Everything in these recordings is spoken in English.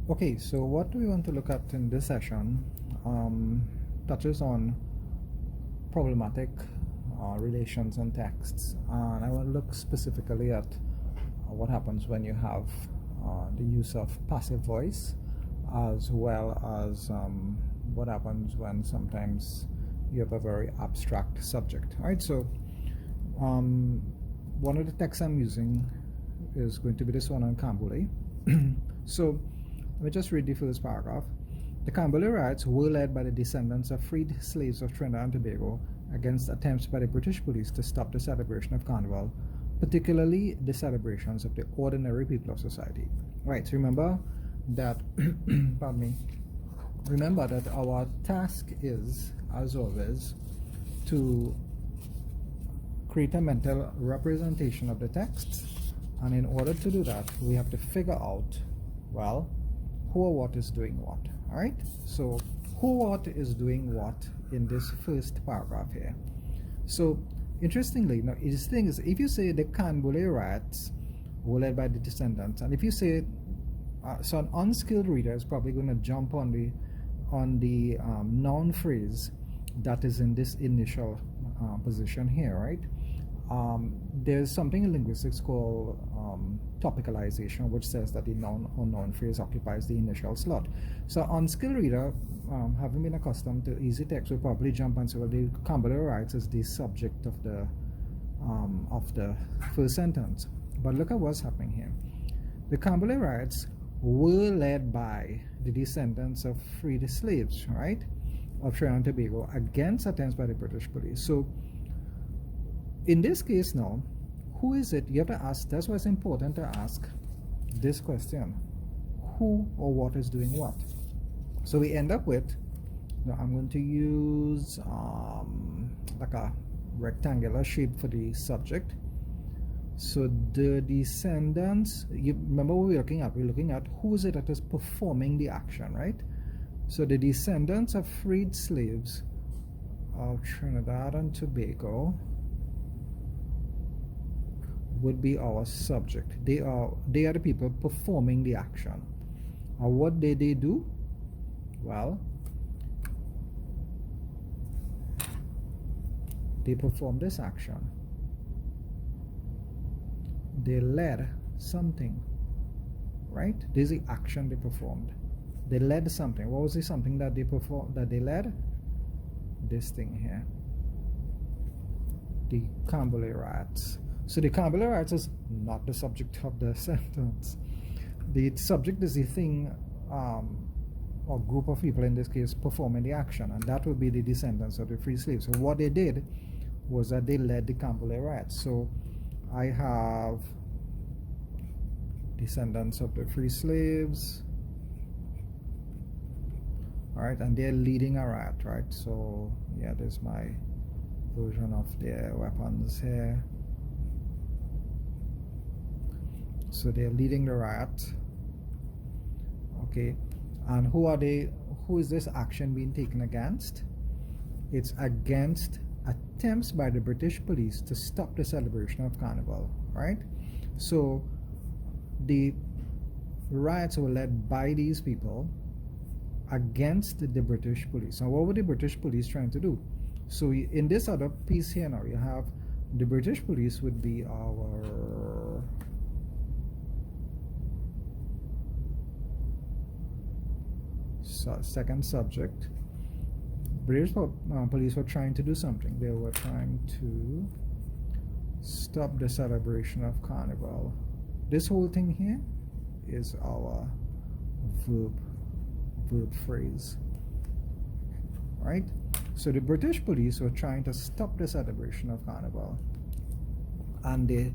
Okay, so what we want to look at in this session touches on problematic relations and texts, and I want to look specifically at what happens when you have the use of passive voice, as well as what happens when sometimes you have a very abstract subject. All right, so one of the texts I'm using is going to be this one on Cambule. So let me just read the first paragraph. The Cambule riots were led by the descendants of freed slaves of Trinidad and Tobago against attempts by the British police to stop the celebration of Carnival, particularly the celebrations of the ordinary people of society. Right, so remember that, pardon me, remember that our task is, as always, to create a mental representation of the text, and in order to do that, we have to figure out, well, who or what is doing what. All right, so who or what is doing what in this first paragraph here. So interestingly, now this thing is, if you say the Cambule riots were led by the descendants, and if you say so an unskilled reader is probably going to jump on the noun phrase that is in this initial position here, right? There's something in linguistics called topicalization, which says that the noun or noun phrase occupies the initial slot. So unskilled reader, having been accustomed to easy text, will probably jump and say, well, the Cambule riots is the subject of the first sentence. But look at what's happening here. The Cambule riots were led by the descendants of freed slaves, right, of Trinidad and Tobago against attempts by the British police. So in this case now, who is it? You have to ask, that's why it's important to ask this question. Who or what is doing what? So we end up with, now I'm going to use like a rectangular shape for the subject. So the descendants, you remember what we're looking at? We're looking at who is it that is performing the action, right? So the descendants of freed slaves of Trinidad and Tobago would be our subject. They are the people performing the action. And what did they do? Well, they performed this action. They led something, right? This is the action they performed. They led something. What was the something that they performed, that they led? This thing here, the Cambule riots. So the Cambule riots is not the subject of the sentence. The subject is the thing or group of people, in this case, performing the action, and that would be the descendants of the free slaves. So what they did was that they led the Cambule riots. So I have descendants of the free slaves, all right, and they're leading a riot, right? So yeah, there's my version of their weapons here. So they're leading the riot, okay, and who are they? Who is this action being taken against? It's against attempts by the British police to stop the celebration of Carnival, right? So the riots were led by these people against the British police. Now what were the British police trying to do? So in this other piece here now, you have the British police would be our second subject. British police were trying to do something. They were trying to stop the celebration of Carnival. This whole thing here is our verb phrase, right? So the British police were trying to stop the celebration of Carnival, and the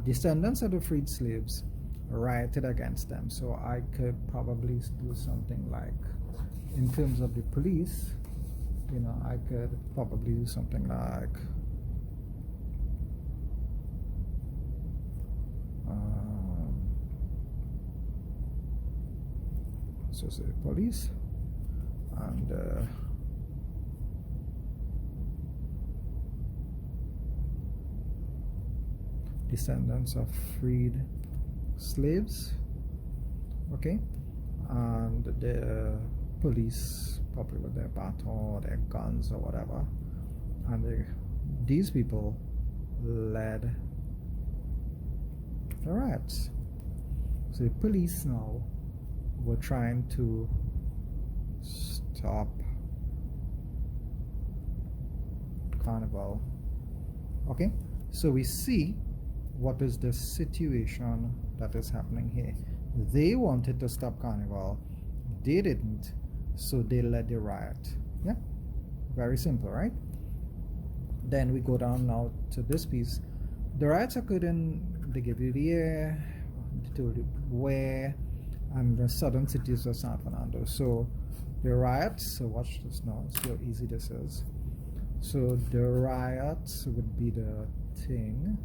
descendants of the freed slaves rioted against them. So I could probably do something like, in terms of the police, you know, I could probably do something like so say police, and descendants of freed slaves, okay, and the police, probably with their baton or their guns or whatever, and these people led the riots. So the police now were trying to stop Carnival. Okay, so we see what is the situation that is happening here. They wanted to stop Carnival, they didn't, so they led the riot. Yeah, very simple, right? Then we go down now to this piece. The riots occurred in, they give you the year, they told you where, and the southern cities of San Fernando. So the riots, so watch this now, see how easy this is. So the riots would be the thing,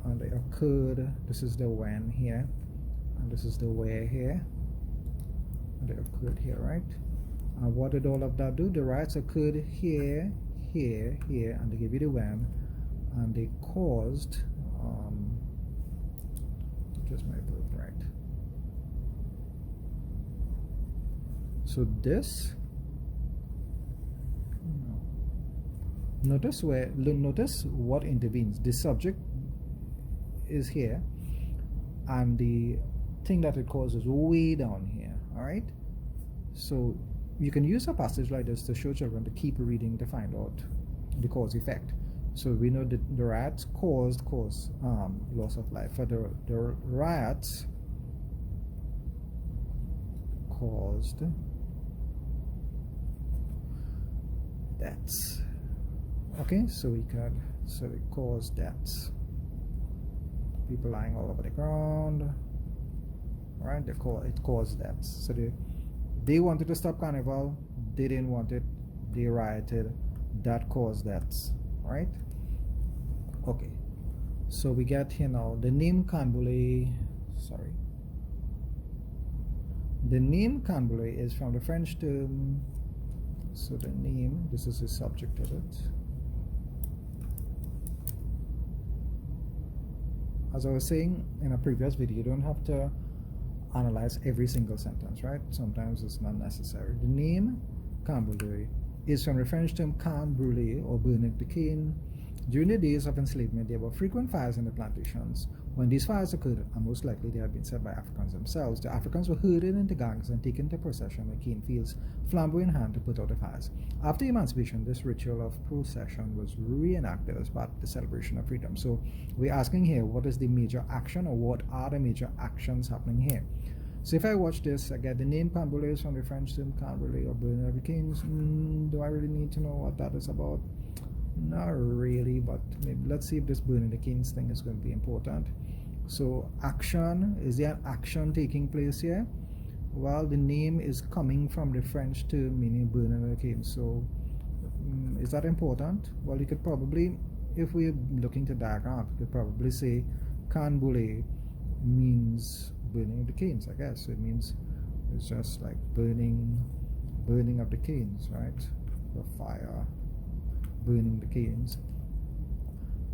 and they occurred, this is the when here, and this is the where here, and they occurred here, right? And what did all of that do? The riots occurred here, here, here, and they give you the when, and they caused, just my birthright. So this, notice what intervenes. The subject is here, and the thing that it causes way down here. All right, so you can use a passage like this to show children to keep reading to find out the cause effect. So we know that the riots caused loss of life. For the riots caused deaths. Okay, so it caused deaths. People lying all over the ground. All right, it caused deaths. So they wanted to stop Carnival, they didn't want it, they rioted, that caused deaths. All right. Okay, so we get here now the name Canboulay. Sorry, the name Canboulay is from the French term. So the name, this is the subject of it. As I was saying in a previous video, you don't have to analyze every single sentence, right? Sometimes it's not necessary. The name Canboulay is from the French term can brûler, or burning the cane. During the days of enslavement, there were frequent fires in the plantations. When these fires occurred, and most likely they had been set by Africans themselves, the Africans were herded into gangs and taken to procession with cane fields, flambeau in hand, to put out the fires. After emancipation, this ritual of procession was reenacted as part of the celebration of freedom. So we're asking here, what is the major action, or what are the major actions happening here? So if I watch this, I get the name Canboulay is from the French term can brûler, or burning of the canes. Do I really need to know what that is about? Not really, but maybe let's see if this burning the canes thing is going to be important. So action, is there an action taking place here? Well, the name is coming from the French term meaning burning the canes. So is that important? Well, you could probably, if we're looking to diagram, you could probably say can brûler means burning the canes, I guess. So it means it's just like burning of the canes, right? The fire, burning the canes.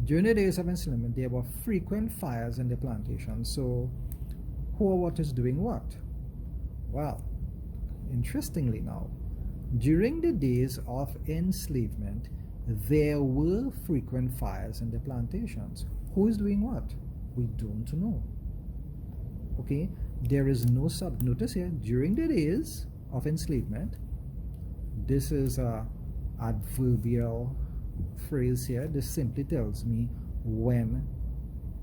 During the days of enslavement, there were frequent fires in the plantation. So who or what is doing what? Well, interestingly now, during the days of enslavement, there were frequent fires in the plantations. Who is doing what? We don't know. Okay, there is no notice here. During the days of enslavement, this is a adverbial phrase here. This simply tells me when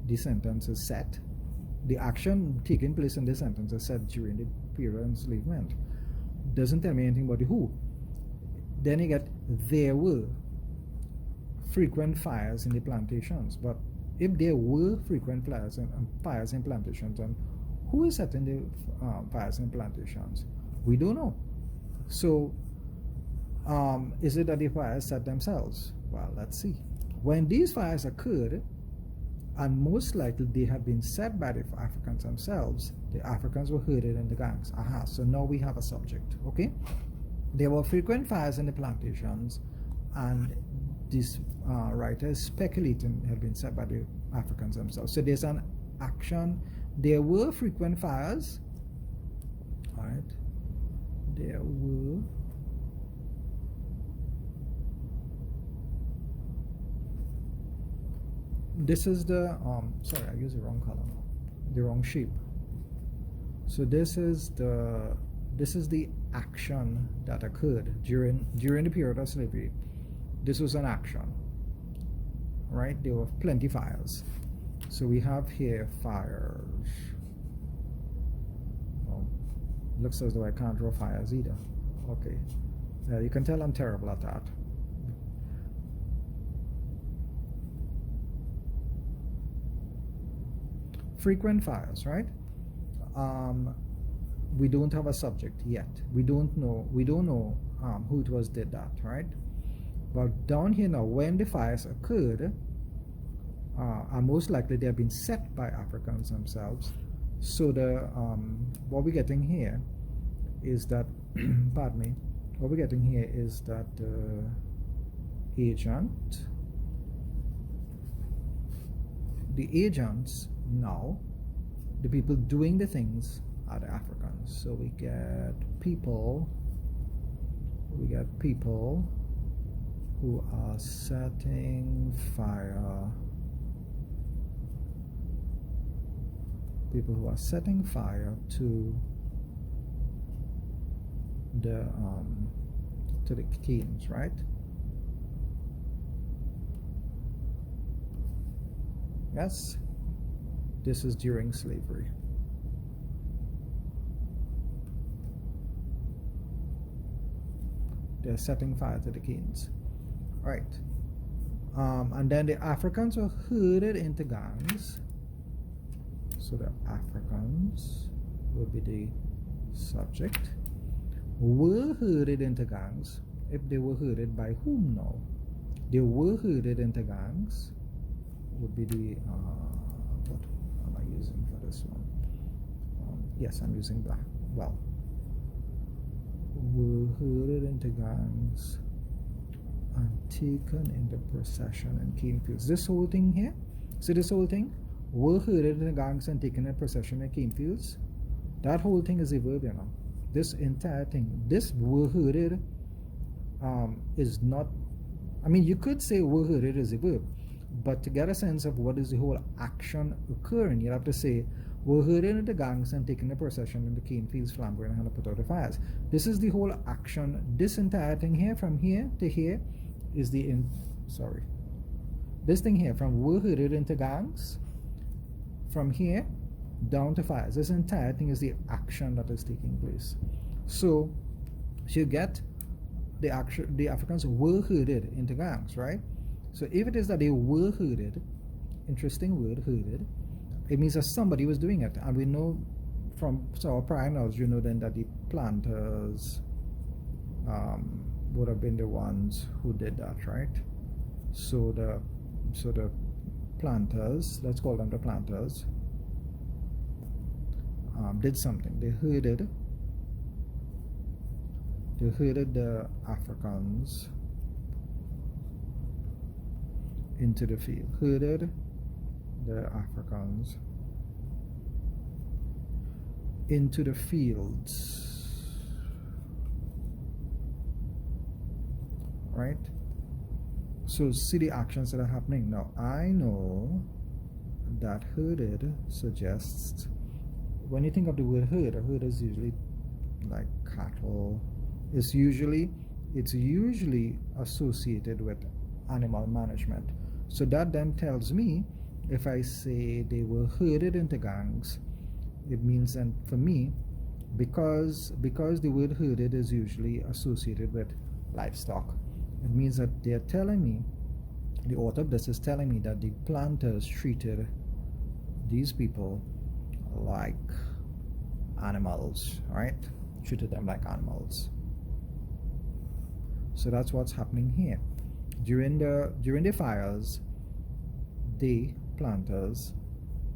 the sentence is set. The action taking place in the sentence is set during the period of enslavement. Doesn't tell me anything about the who. Then you get there were frequent fires in the plantations. But if there were frequent fires in plantations, and who is setting the fires in plantations? We don't know. So is it that the fires set themselves? Well, let's see. When these fires occurred, and most likely they had been set by the Africans themselves, the Africans were herded in the gangs. Aha, so now we have a subject, okay? There were frequent fires in the plantations, and this writer is speculating had been set by the Africans themselves. So there's an action There were frequent fires. All right. There were this is the sorry, I used the wrong color, the wrong shape. So this is the action that occurred during the period of slavery. This was an action, right? There were plenty fires. So we have here fires. Oh, looks as though I can't draw fires either. Okay, you can tell I'm terrible at that. Frequent fires, right? We don't have a subject yet. We don't know who it was did that, right? But down here now, when the fires occurred, are most likely they have been set by Africans themselves. So the what we're getting here is that pardon me, what we're getting here is that the agents now, the people doing the things are the Africans. So we get people who are setting fire, people who are setting fire to the kilns, right? Yes, this is during slavery. They're setting fire to the kilns, right? And then the Africans were herded into gangs. So the Africans would be the subject. Were herded into gangs. If they were herded by whom now? They were herded into gangs. Would be the what am I using for this one? Yes, I'm using black. Well, were herded into gangs and taken into procession and cane fields. This whole thing here, see this whole thing? Were herded into gangs and taken in procession and cane fields. That whole thing is a verb, you know. This entire thing, this were herded is not, I mean, you could say were herded is a verb, but to get a sense of what is the whole action occurring, you have to say were herded into gangs and taken in procession in the cane fields, flamboyant, and put out the fires. This is the whole action. This entire thing here, from here to here, is the this thing here, from were herded into gangs, from here down to fires. This entire thing is the action that is taking place. So you get the action. The Africans were herded into gangs, right? So if it is that they were herded, interesting word, herded, it means that somebody was doing it. And we know from our prior knowledge, you know then that the planters would have been the ones who did that, right? So the planters, let's call them the planters, did something. They herded the Africans into the field. Herded the Africans into the fields, right? So see the actions that are happening. Now I know that herded suggests, when you think of the word herd, a herd is usually like cattle. It's usually associated with animal management. So that then tells me, if I say they were herded into gangs, it means then for me, because the word herded is usually associated with livestock, it means that they're telling me, the author of this is telling me that the planters treated these people like animals, right? Treated them like animals. So that's what's happening here. During the fires, the planters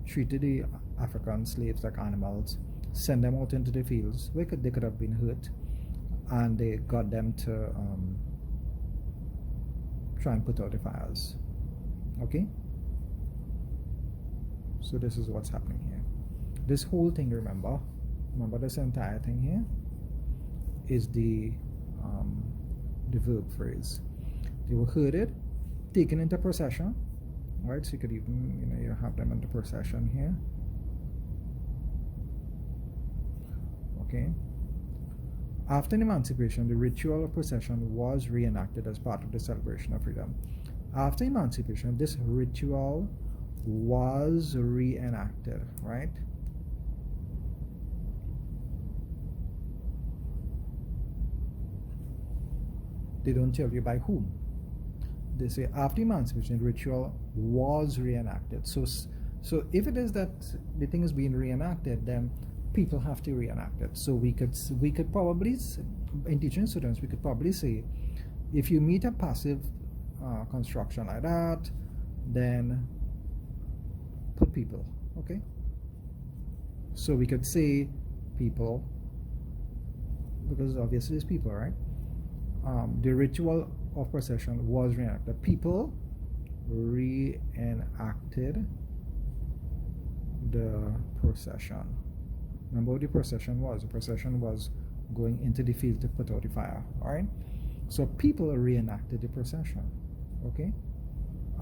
treated the African slaves like animals, sent them out into the fields where they could have been hurt, and they got them to try and put out the fires. Okay? So this is what's happening here. This whole thing, remember this entire thing here is the verb phrase. They were herded, taken into procession, right? So you could even, you have them into procession here. Okay. After emancipation, the ritual of procession was reenacted as part of the celebration of freedom. After emancipation, this ritual was reenacted, right? They don't tell you by whom. They say after emancipation, the ritual was reenacted. So if it is that the thing is being reenacted, then people have to reenact it. So we could probably, in teaching students, we could probably say, if you meet a passive construction like that, then put people. Okay. So we could say people, because obviously it's people, right? The ritual of procession was reenacted. People reenacted the procession. Remember what the procession was? The procession was going into the field to put out the fire. Alright? So people reenacted the procession. Okay?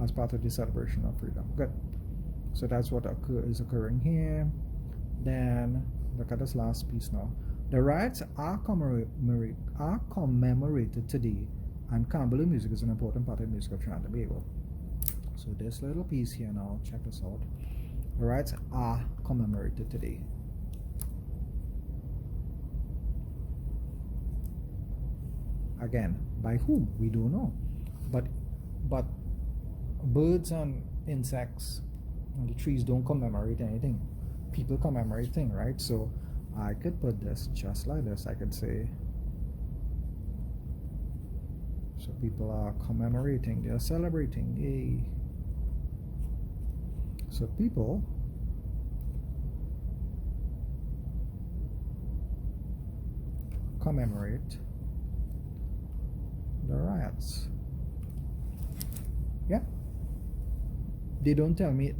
As part of the celebration of freedom. Good. So that's what is occurring here. Then look at this last piece now. The riots are commemorated today, and Kambale music is an important part of the music of Trinidad and Tobago. So this little piece here now, check this out. The riots are commemorated today. Again, by whom? We don't know. But birds and insects and the trees don't commemorate anything. People commemorate things, right? So I could put this just like this. I could say, so people are commemorating, they are celebrating, yay. So people commemorate the riots. Yeah. They don't tell me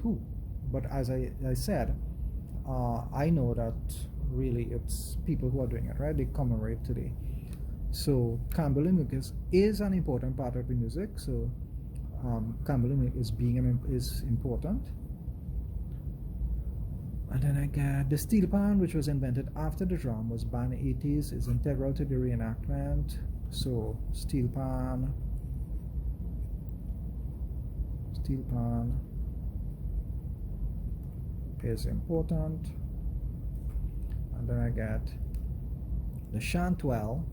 who, but as I said, I know that really it's people who are doing it, right? They commemorate today. So Kambale music is an important part of the music. So Kambale music is important. And then I got the steel pan, which was invented after the drum was banned in the 80s, is integral to the reenactment. So steel pan is important. And then I got the chantwell.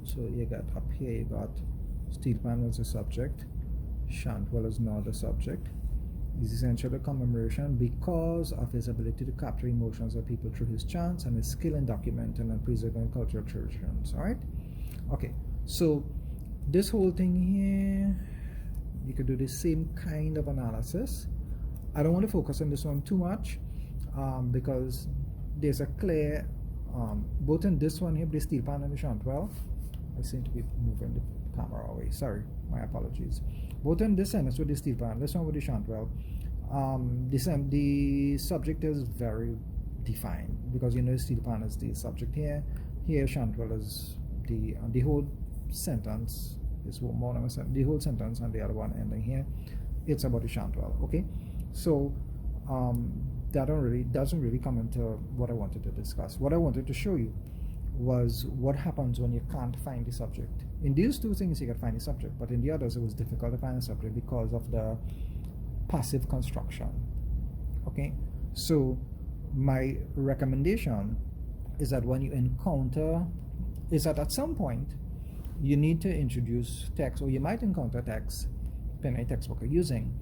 So you got up here, you got steel pan was the subject, chantwell is not the subject. Is essential to commemoration because of his ability to capture emotions of people through his chants and his skill in documenting and preserving cultural traditions. All right. Okay. So this whole thing here, you could do the same kind of analysis. I don't want to focus on this one too much because there's a clear, both in this one here, the steel pan and the chantwell. I seem to be moving the camera away. Sorry, my apologies. Both in this sentence with the steel pan, this one with the chantwell, the subject is very defined because the steel pan is the subject here. Here, chantwell is the whole sentence is more than a sentence. The whole sentence and the other one ending here, it's about the chantwell. Okay, so that doesn't really come into what I wanted to discuss. What I wanted to show you was what happens when you can't find the subject. In these two things you can find the subject, but in the others it was difficult to find the subject because of the passive construction. Okay, so my recommendation is that when you encounter, is that at some point you need to introduce text, or you might encounter text, depending on the textbook you're using,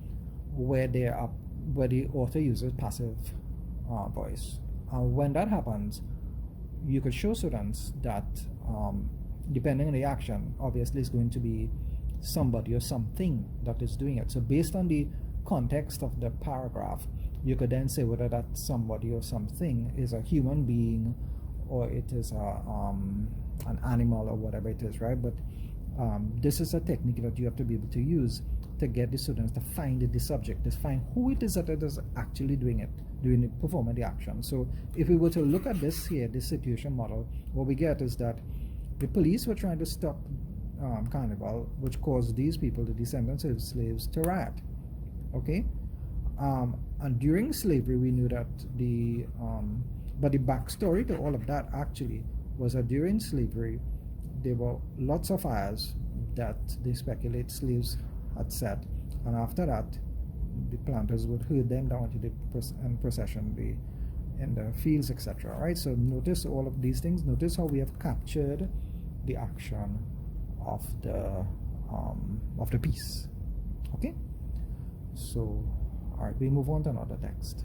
where the author uses passive voice. When that happens, you could show students that depending on the action, obviously it's going to be somebody or something that is doing it. So based on the context of the paragraph, you could then say whether that somebody or something is a human being or it is an animal or whatever it is, right? But This is a technique that you have to be able to use to get the students to find the subject, to find who it is that is actually performing the action. So if we were to look at this here, this situation model, what we get is that the police were trying to stop Carnival, which caused these people, the descendants of slaves, to riot. Okay, and during slavery, we knew that but the backstory to all of that actually was that during slavery, there were lots of fires that they speculate slaves had set, and after that, the planters would herd them down to the procession, in the fields, etc. Right. So notice all of these things. Notice how we have captured the action of the piece. Okay. So, all right, we move on to another text.